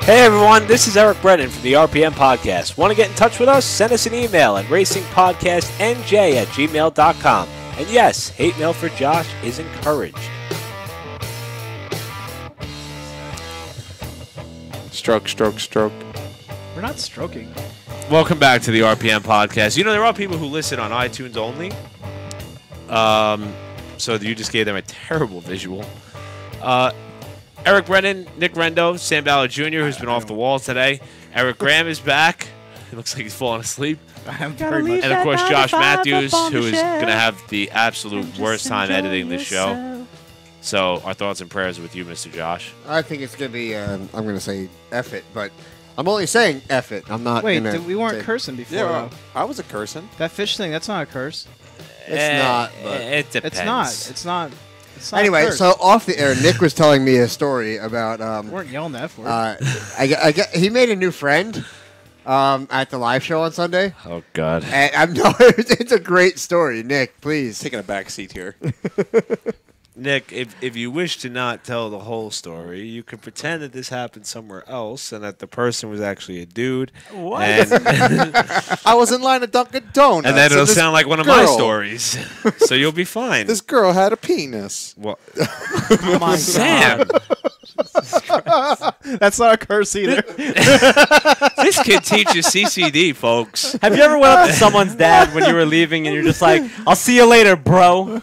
Hey everyone, this is Eric Brennan from the RPM Podcast. Want to get in touch with us? Send us an email at racingpodcastnj@gmail.com. And yes, hate mail for Josh is encouraged. Stroke, stroke, stroke. We're not stroking. Welcome back to the RPM Podcast. You know, there are people who listen on iTunes only. So you just gave them a terrible visual. Eric Brennan, Nick Rendo, Sam Ballard Jr., who's been off the wall today. Eric Graham is back. It looks like he's falling asleep. I'm very much. And, of course, Josh Matthews, who is going to have the absolute worst time editing this show. So our thoughts and prayers are with you, Mr. Josh. I think it's going to be, I'm going to say F it, but I'm only saying F it. I'm not Wait, gonna we weren't say, cursing before. Yeah, I was a cursing. That fish thing, that's not a curse. It's not, but It depends. It's not. It's not anyway, a curse. so off the air, Nick was telling me a story about We weren't yelling that for it. he made a new friend at the live show on Sunday. Oh, God. And it's a great story. Nick, please. Taking a back seat here. Nick, if you wish to not tell the whole story, you can pretend that this happened somewhere else and that the person was actually a dude. What? And, I was in line at Dunkin' Donuts. and then it'll this sound like one of my girl- stories. So you'll be fine. This girl had a penis. Well, Oh my Sam, That's not a curse either. this kid teaches CCD, folks. Have you ever went up to someone's dad when you were leaving and you're just like, "I'll see you later, bro"?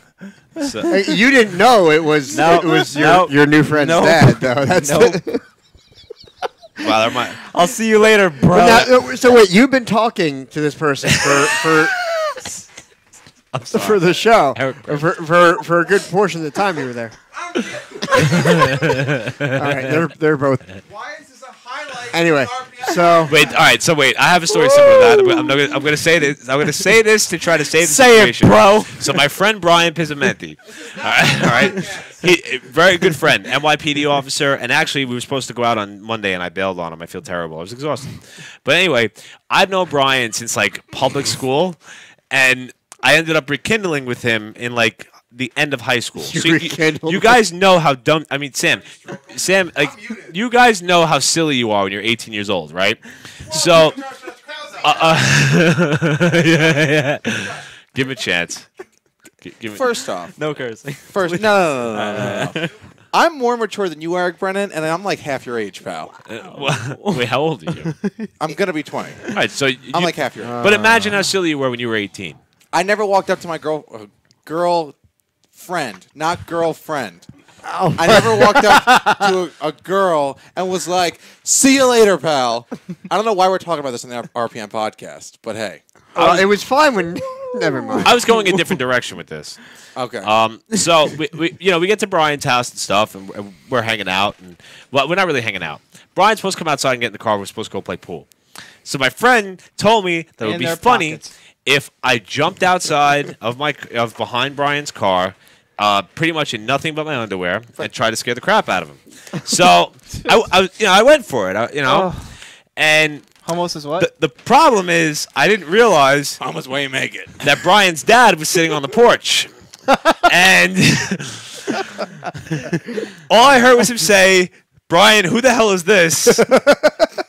So, Hey, you didn't know it was your new friend's dad, though. That's wow, there might. I'll see you later, bro. so wait, you've been talking to this person for for the show for a good portion of the time you were there. All right, they're both. Why is this a highlight? Anyway, so Wait, all right. So wait, I have a story similar to that. I'm going to say this. I'm going to say this to try to save the Say it, situation. bro. So my friend Brian Pizzamenti, all right, he very good friend, NYPD officer, and actually we were supposed to go out on Monday, and I bailed on him. I feel terrible. I was exhausted. But anyway, I've known Brian since like public school, and I ended up rekindling with him in like the end of high school. So you guys know how dumb. I mean, Sam, like you guys know how silly you are when you're 18 years old, right? So, yeah. Give him a chance. First off, No cursing. no. I'm more mature than you, Eric Brennan, and I'm like half your age, pal. Wait, how old are you? I'm gonna be 20. All right, so I'm like half your age. But imagine how silly you were when you were 18. I never walked up to my girl friend, not girlfriend. Oh. I never walked up to a girl and was like, "See you later, pal." I don't know why we're talking about this in the RPM podcast, but hey. it was fine when. Never mind. I was going a different direction with this. Okay. So we get to Brian's house and stuff, and we're hanging out, and well, we're not really hanging out. Brian's supposed to come outside and get in the car. We're supposed to go play pool. So my friend told me that it would be funny if I jumped outside of behind Brian's car, pretty much in nothing but my underwear, and tried to scare the crap out of him. So I went for it. And Almost is what? the problem is I didn't realize How much weight you make it? that Brian's dad was sitting on the porch. And all I heard was him say, "Brian, who the hell is this?"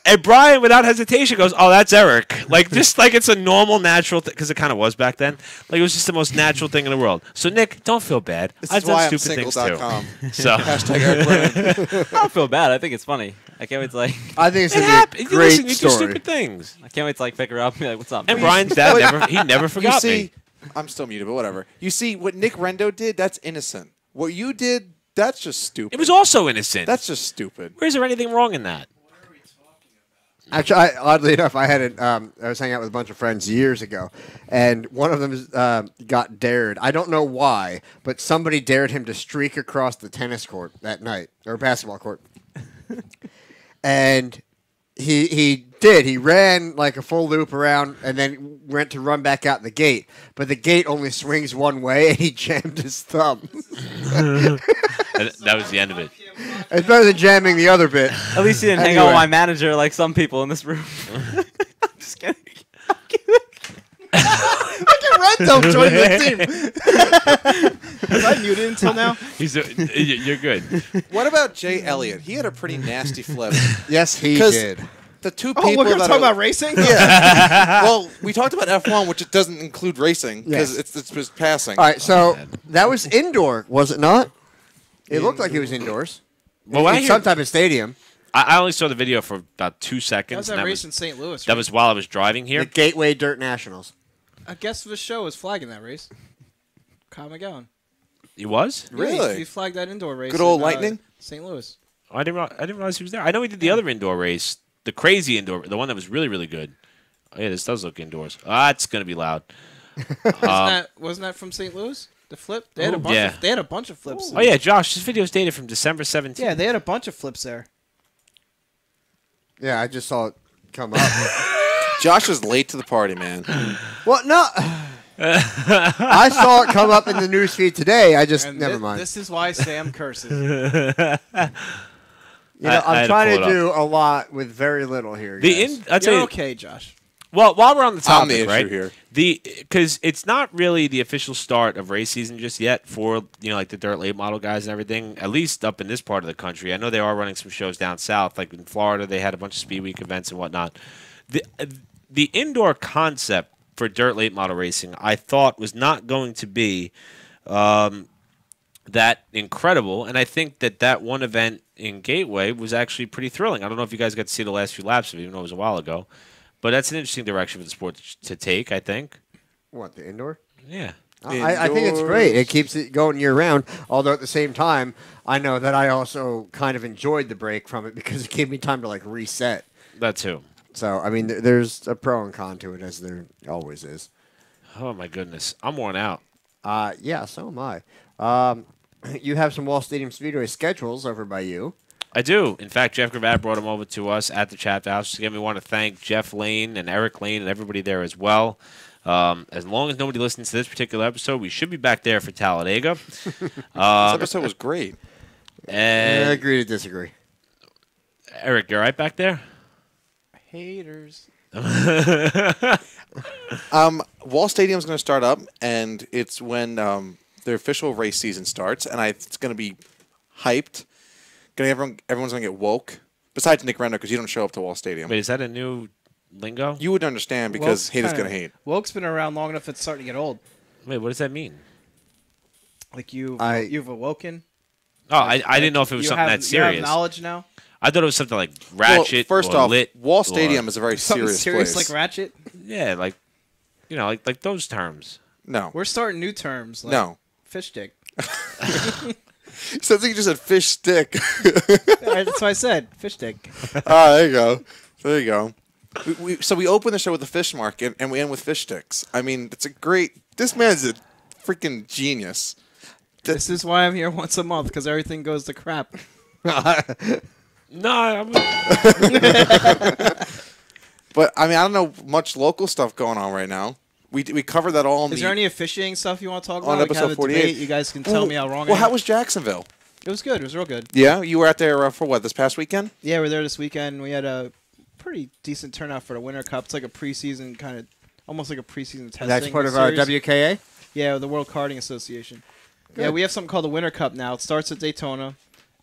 And Brian, without hesitation, goes, "Oh, that's Eric." Like, just like it's a normal, natural thing, because it kind of was back then. Like, it was just the most natural thing in the world. So, Nick, don't feel bad. This I've is why done I'm stupid things, single.com. too. So, Hashtag Eric Brennan. I don't feel bad. I think it's funny. I can't wait to I think it's it a happens. great Listen, you do story. stupid things. I can't wait to pick her up and be like, "What's up?" And man?" Brian's dad never forgot You see, me. I'm still muted, but whatever. You see, what Nick Rendo did, that's innocent. What you did, that's just stupid. It was also innocent. That's just stupid. Where is there anything wrong in that? Actually, oddly enough, I was hanging out with a bunch of friends years ago, and one of them got dared. I don't know why, but somebody dared him to streak across the tennis court that night, or basketball court. And he did. He ran like a full loop around and then went to run back out the gate. But the gate only swings one way, and he jammed his thumb. And that was the end of it. It's better than jamming the other bit. At least he didn't hang out with my manager like some people in this room. I'm just kidding. Look at Don't join the team. Was I muted until now? You're good. What about Jay Elliott? He had a pretty nasty flip. Yes, he 'Cause did. The two Oh, people we're going to that talk are- about racing? Yeah. Well, we talked about F1, which it doesn't include racing because Yes. it's just passing. All right, so that was indoor, was it not? It looked like it was indoors. Well, in some type of stadium. I only saw the video for about 2 That seconds. was and that that race was, in St. Louis, that right? was while I was driving here. The Gateway Dirt Nationals. A guest of the show was flagging that race. Kyle McGowan. He was? Really? He flagged that indoor race. Good old in, Lightning? St. Louis. I didn't realize he was there. I know he did the other indoor race, the crazy indoor, the one that was really, really good. Oh, yeah, this does look indoors. It's going to be loud. Wasn't that from St. Louis? The flip? They had a bunch Yeah. of, they had a bunch of flips. Oh, yeah, Josh, this video is dated from December 17th. Yeah, they had a bunch of flips there. Yeah, I just saw it come up. Josh is late to the party, man. Well, no. I saw it come up in the news feed today. I just, And never mind. This is why Sam curses. You know, I had I'm to trying pull to it do a lot with very little here. Guys. I'll tell You're you, okay, Josh. well, while we're on the I'm topic, the issue right? here. Because it's not really the official start of race season just yet for like the dirt late model guys and everything. At least up in this part of the country, I know they are running some shows down south, like in Florida. They had a bunch of Speed Week events and whatnot. The indoor concept for dirt late model racing, I thought, was not going to be that incredible, and I think that one event in Gateway was actually pretty thrilling. I don't know if you guys got to see the last few laps of it, even though it was a while ago. But that's an interesting direction for the sport to take, I think. What, the indoor? Yeah. I think it's great. It keeps it going year round. Although at the same time, I know that I also kind of enjoyed the break from it because it gave me time to like reset. That too. So I mean, there's a pro and con to it, as there always is. Oh, my goodness. I'm worn out. Yeah, so am I. You have some Wall Stadium Speedway schedules over by you. I do. In fact, Jeff Gravatt brought them over to us at the Chapter House. Again, we want to thank Jeff Lane and Eric Lane and everybody there as well. As long as nobody listens to this particular episode, we should be back there for Talladega. This episode was great. I And agree to disagree. Eric, you all right back there? Haters. Wall Stadium's going to start up, and it's when the official race season starts, and it's going to be hyped. Everyone's going to get woke. Besides Nick Renner, because you don't show up to Wall Stadium. Wait, is that a new lingo? You would understand because haters going to hate. Woke's been around long enough; it's starting to get old. Wait, what does that mean? Like you've awoken. Oh, I didn't know if it was You something have, that you have serious. knowledge now. I thought it was something like Ratchet. Well, first or off, lit Wall or- Stadium is a very Something serious serious place. like Ratchet. Yeah, like like those terms. No. We're starting new terms. Like No. Fish stick. Sounds like you just said fish stick. That's what I said. Fish stick. There you go. There you go. So we open the show with the fish market, and we end with fish sticks. I mean, it's a great... This man's a freaking genius. This is why I'm here once a month, because everything goes to crap. No, I'm But, I mean, I don't know much local stuff going on right now. We covered that all in Is there any officiating stuff you want to talk about? on We can episode have a 48. debate. You guys can tell me how wrong I Well, am. how was Jacksonville? It was good. It was real good. Yeah? You were out there for what, this past weekend? Yeah, we're there this weekend. We had a pretty decent turnout for the Winter Cup. It's like a preseason kind of, almost like a preseason testing. That's part of our series. WKA? Yeah, the World Karting Association. Yeah, we have something called the Winter Cup now. It starts at Daytona,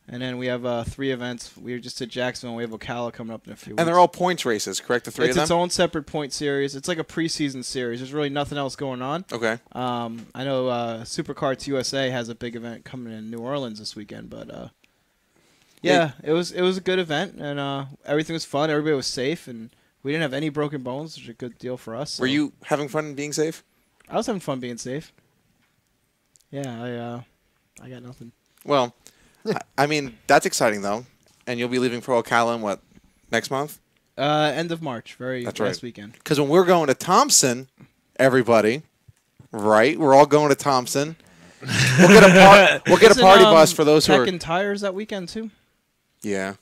and then we have 3 events. We just did Jacksonville. We have Ocala coming up in a few weeks. And they're all points races, correct? The three It's of its them? own separate point series. It's like a preseason series. There's really nothing else going on. Okay. I know Supercarts USA has a big event coming in New Orleans this weekend, but yeah, it was a good event, and everything was fun. Everybody was safe, and we didn't have any broken bones, which is a good deal for us. Were so. you having fun and being safe? I was having fun being safe. Yeah, I got nothing. Well, I mean, that's exciting, though. And you'll be leaving for Ocala in what, next month? End of March, That's last right. weekend. Because when we're going to Thompson, everybody, right? We're all going to Thompson. We'll get a Isn't, party bus for those who Tech are... and Tires that weekend, too? Yeah.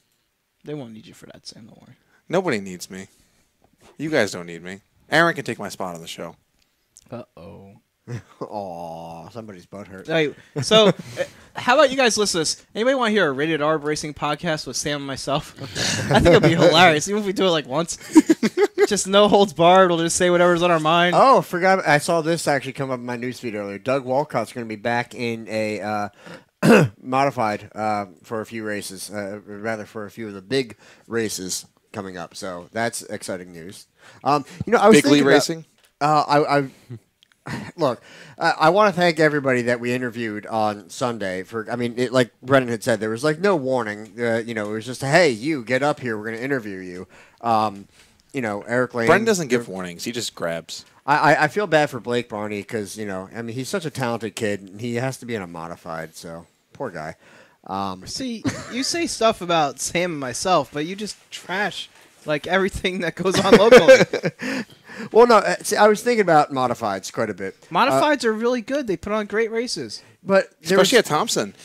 They won't need you for that, Sam. Don't worry. Nobody needs me. You guys don't need me. Aaron can take my spot on the show. Uh-oh. Aw, somebody's butt hurt. Right. So How about you guys listen to this? Anybody want to hear a rated R racing podcast with Sam and myself? I think it'll be hilarious, even if we do it like once. Just no holds barred. We'll just say whatever's on our mind. Oh, forgot. I saw this actually come up in my newsfeed earlier. Doug Walcott's going to be back in a modified for a few races, rather for a few of the big races coming up. So that's exciting news. I was Big thinking League about- Racing. Look, I want to thank everybody that we interviewed on Sunday. Like Brennan had said, there was like no warning. It was just, hey, you get up here. We're going to interview you. Eric Lane. Brendan doesn't give warnings. He just grabs. I feel bad for Blake Barney because he's such a talented kid. And he has to be in a modified. So poor guy. See, you say stuff about Sam and myself, but you just trash like everything that goes on locally. Well, no, see, I was thinking about modifieds quite a bit. Modifieds are really good. They put on great races. But Especially at Thompson.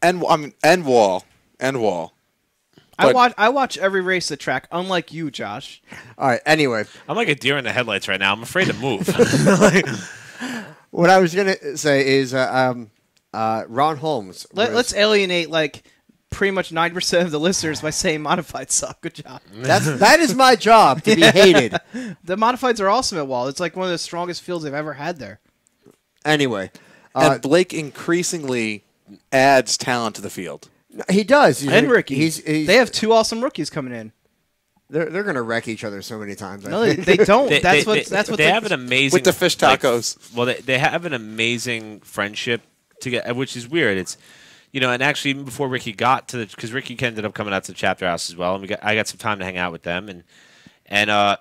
And Wall. But- I watch every race at track, unlike you, Josh. all right. Anyway, I'm like a deer in the headlights right now. I'm afraid to move. what I was gonna say is Ron Holmes. Let's alienate like pretty much 9% of the listeners by saying modifieds suck. Good job. That is my job to be hated. The modifieds are awesome at Wall. It's like one of the strongest fields they've ever had there. Anyway, and Blake increasingly adds talent to the field. he does. And Ricky. He's They have two awesome rookies coming in. They're gonna wreck each other so many times. No, they don't. That's what they have an amazing With the fish tacos. they have an amazing friendship together, which is weird. It's and actually even before Ricky got to because Ricky ended up coming out to the chapter house as well, and I got some time to hang out with them, and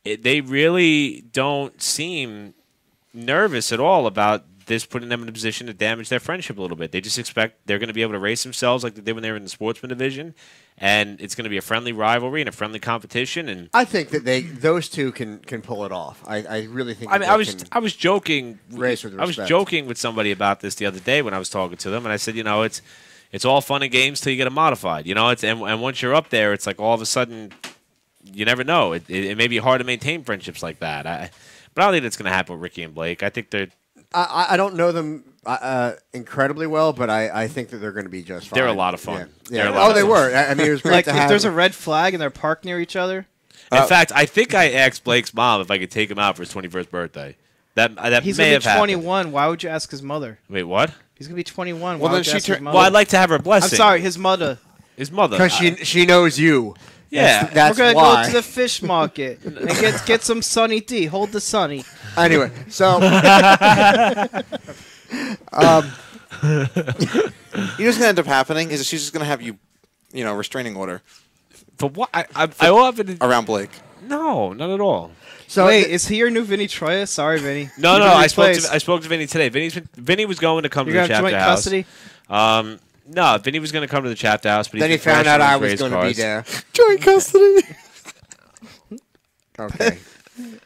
they really don't seem nervous at all about this putting them in a position to damage their friendship a little bit. They just expect they're going to be able to race themselves like they did when they were in the sportsman division, and it's going to be a friendly rivalry and a friendly competition. And I think that those two can pull it off. I really think. I mean, I was joking. Race with I was respect. joking with somebody about this the other day when I was talking to them, and I said, it's all fun and games till you get a modified. And once you're up there, it's like all of a sudden, you never know. It may be hard to maintain friendships like that. But I don't think that's going to happen with Ricky and Blake. I think they're. I don't know them incredibly well, but I think that they're going to be just fine. They're a lot of fun. Yeah. They're a lot of They fun. were. I mean, it was great Like to if have. there's a red flag and they're parked near each other, In fact, I think I asked Blake's mom if I could take him out for his 21st birthday. That he's may gonna have be happened. 21. Why would you ask his mother? Wait, what? He's gonna be 21. Well, Why then would you she ask his tur- mother? Well, I'd like to have her blessing. I'm sorry, his mother. His mother. because she knows you. Yeah. That's We're gonna why. go to the fish market and get some Sunny D. Hold the Sunny. Anyway, so You know what's going to end up happening is that she's just going to have you, restraining order But what? I often. around Blake. No, not at all. so Wait, is he your new Vinny Troya? Sorry, Vinny. No, You're no. gonna I spoke replace- to Vinny today. Vinny was going to come You're to the gonna have chapter joint house. custody. No, Vinny was going to come to the chapter house, but then he he's been found out crashing I on his was race going to be cars. there. Joint custody. Okay.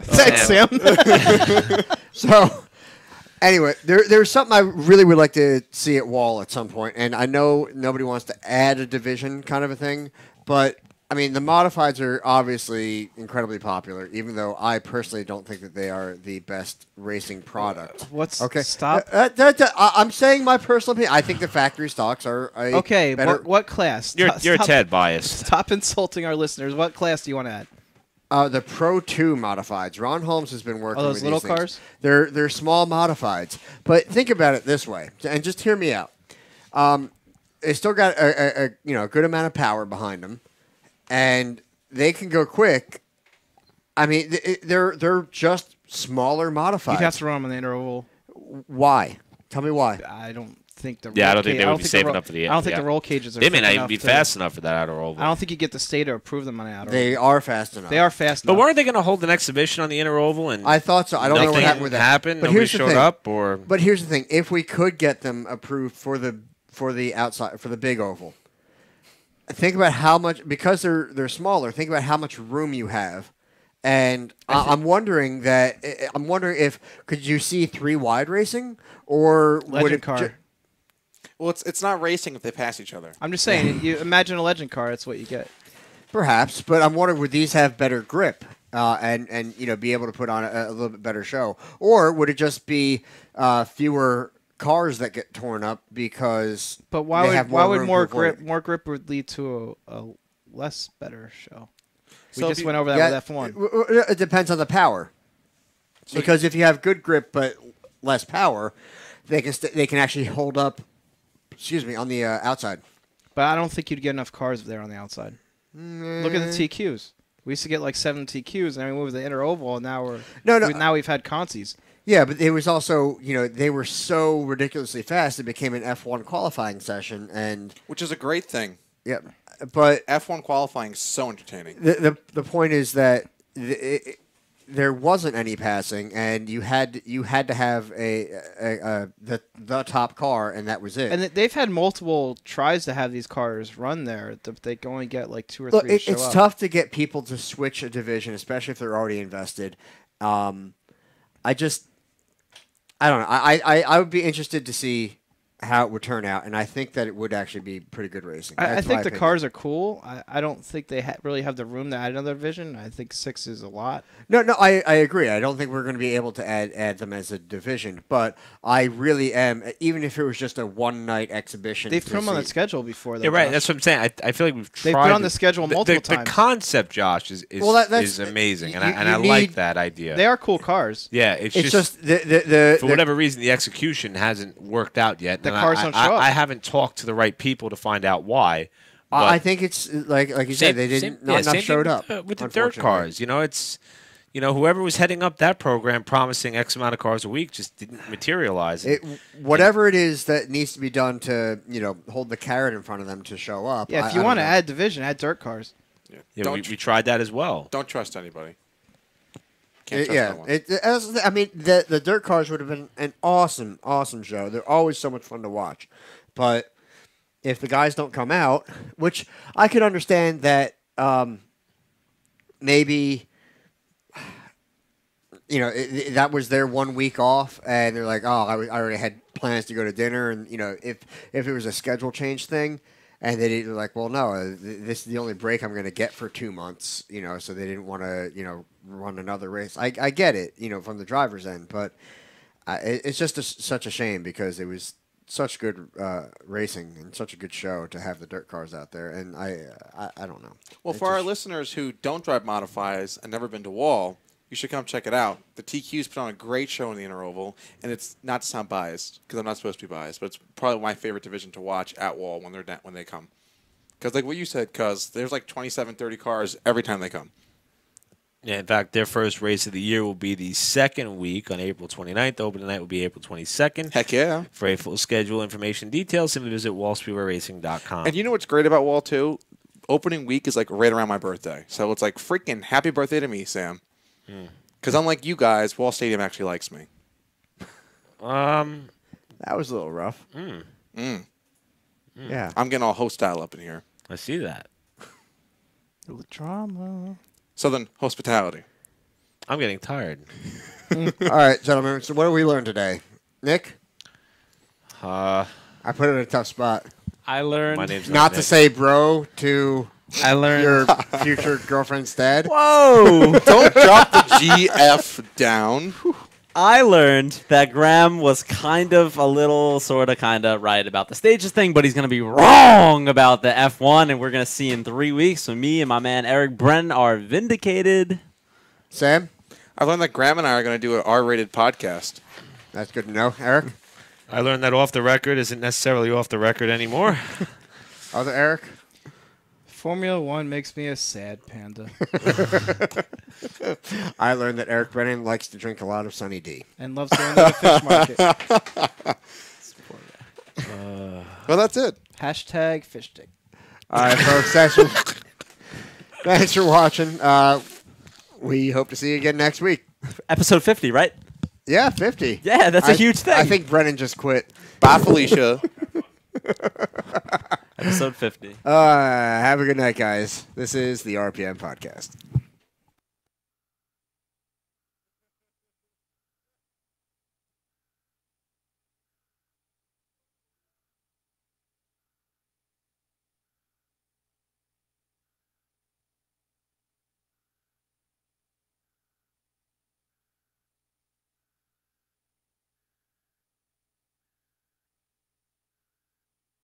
Thanks, Sam. So, anyway, there's something I really would like to see at Wall at some point, and I know nobody wants to add a division kind of a thing, but I mean the modifieds are obviously incredibly popular, even though I personally don't think that they are the best racing product. What's Okay, Stop. I'm saying my personal opinion. I think the factory stocks are Okay, better. what class? You're Stop- Ted biased. Stop insulting our listeners. What class do you want to add? The Pro 2 modifieds. Ron Holmes has been working Oh, those with little these things. cars? They're small modifieds. But think about it this way, and just hear me out. They still got a good amount of power behind them, and they can go quick. I mean, they're just smaller modifieds. You'd have to run them on the inner oval. Why? Tell me why. I don't think the. Yeah, I roll don't think ca- they would be think safe the roll- enough for the. I don't think yeah. the roll cages are. They may thick not even enough be to- fast enough for that outer oval. I don't think you get the state to approve them on the outer. They oval. are fast enough. They are fast But enough. weren't they going to hold an exhibition on the inner oval? And I thought so. I don't know what nothing happened with that. happened. But Nobody here's the showed thing. up, or But here's the thing: if we could get them approved for the outside for the big oval, think about how much because they're smaller. Think about how much room you have, and I'm wondering if could you see 3 wide racing or would Legend it car. Well, it's not racing if they pass each other. I'm just saying. You imagine a legend car. That's what you get. perhaps? But I'm wondering would these have better grip and be able to put on a little bit better show, or would it just be fewer cars that get torn up because But they why have would room more to avoid grip it. would lead to a less better show? We So if just you- went over that Yeah, with F1. It depends on the power. Because if you have good grip but less power, they can actually hold up. Excuse me, on the outside. But I don't think you'd get enough cars there on the outside. Look at the TQs. We used to get like 7 TQs, and then we moved to the inner oval, and now now we've had consies. Yeah, but it was also they were so ridiculously fast. It became an F1 qualifying session, and which is a great thing. yeah, but F1 qualifying is so entertaining. the point is that there wasn't any passing, and you had to have the top car, and that was it. And they've had multiple tries to have these cars run there. They can only get like 2 or Look, 3 to show it's up. tough to get people to switch a division, especially if they're already invested. I don't know. I would be interested to see how it would turn out, and I think that it would actually be pretty good racing. I That's think my the opinion. cars are cool. I don't think they really have the room to add another division. I think 6 is a lot. No, I agree. I don't think we're going to be able to add them as a division, but I really am. Even if it was just a one-night exhibition, They've to put them on the see- schedule before. Though, Yeah, right. Josh. That's what I'm saying. I feel like we've They've tried been on the schedule multiple the times. concept, Josh, is Well, that's- amazing, and you- I you like need- that idea. They are cool cars. Yeah, It's just for whatever reason the execution hasn't worked out yet. The and cars don't show up. I haven't talked to the right people to find out why. I but think it's like you said, they didn't. Not enough same thing showed up with the dirt unfortunately. cars. It's whoever was heading up that program, promising X amount of cars a week, just didn't materialize. Whatever it is that needs to be done to hold the carrot in front of them to show up. Yeah, if I you don't want to know. add division, add dirt cars. Yeah, we tried that as well. Don't trust anybody. Can't trust Yeah, no one. I mean the dirt cars would have been an awesome show. They're always so much fun to watch, but if the guys don't come out, which I could understand that maybe that was their 1 week off, and they're like, oh, I already had plans to go to dinner, and if it was a schedule change thing. And they're like, well, no, this is the only break I'm going to get for 2 months, so they didn't want to, run another race. I get it, from the driver's end, but it's just such a shame because it was such good racing and such a good show to have the dirt cars out there, and I don't know. Well, for our listeners who don't drive modifies and never been to Wall, you should come check it out. The TQ's put on a great show in the Inner Oval, and it's not to sound biased because I'm not supposed to be biased, but it's probably my favorite division to watch at Wall when they come. Because like what you said, there's like 27, 30 cars every time they come. Yeah, in fact, their first race of the year will be the second week on April 29th. The opening night will be April 22nd. Heck yeah. For a full schedule, information, details, simply visit wallspeedwayracing.com. And you know what's great about Wall too? Opening week is like right around my birthday, so it's like freaking happy birthday to me, Sam. Because unlike you guys, Wall Stadium actually likes me. That was a little rough. Yeah. I'm getting all host style up in here. I see that. The drama. Southern hospitality. I'm getting tired. All right, gentlemen. So what did we learn today? Nick? Uh, I put it in a tough spot. I learned. my name's Not to Nick. say bro to I learned. your future girlfriend's dad. Whoa! Don't drop the GF down. I learned that Graham was kind of a little, sort of, right about the stages thing, but he's going to be wrong about the F1, and we're going to see in 3 weeks. So me and my man Eric Brennan are vindicated. Sam? I learned that Graham and I are going to do an R-rated podcast. That's good to know. Eric? I learned that off the record isn't necessarily off the record anymore. Other Eric? Formula One makes me a sad panda. I learned that Eric Brennan likes to drink a lot of Sunny D. And loves going to the fish market. Well, that's it. Hashtag fish stick. All right, folks. Thanks for watching. We hope to see you again next week. Episode 50, right? Yeah, 50. Yeah, that's a huge thing. I think Brennan just quit. Bye, Felicia. Episode 50. Have a good night, guys. This is the RPM Podcast.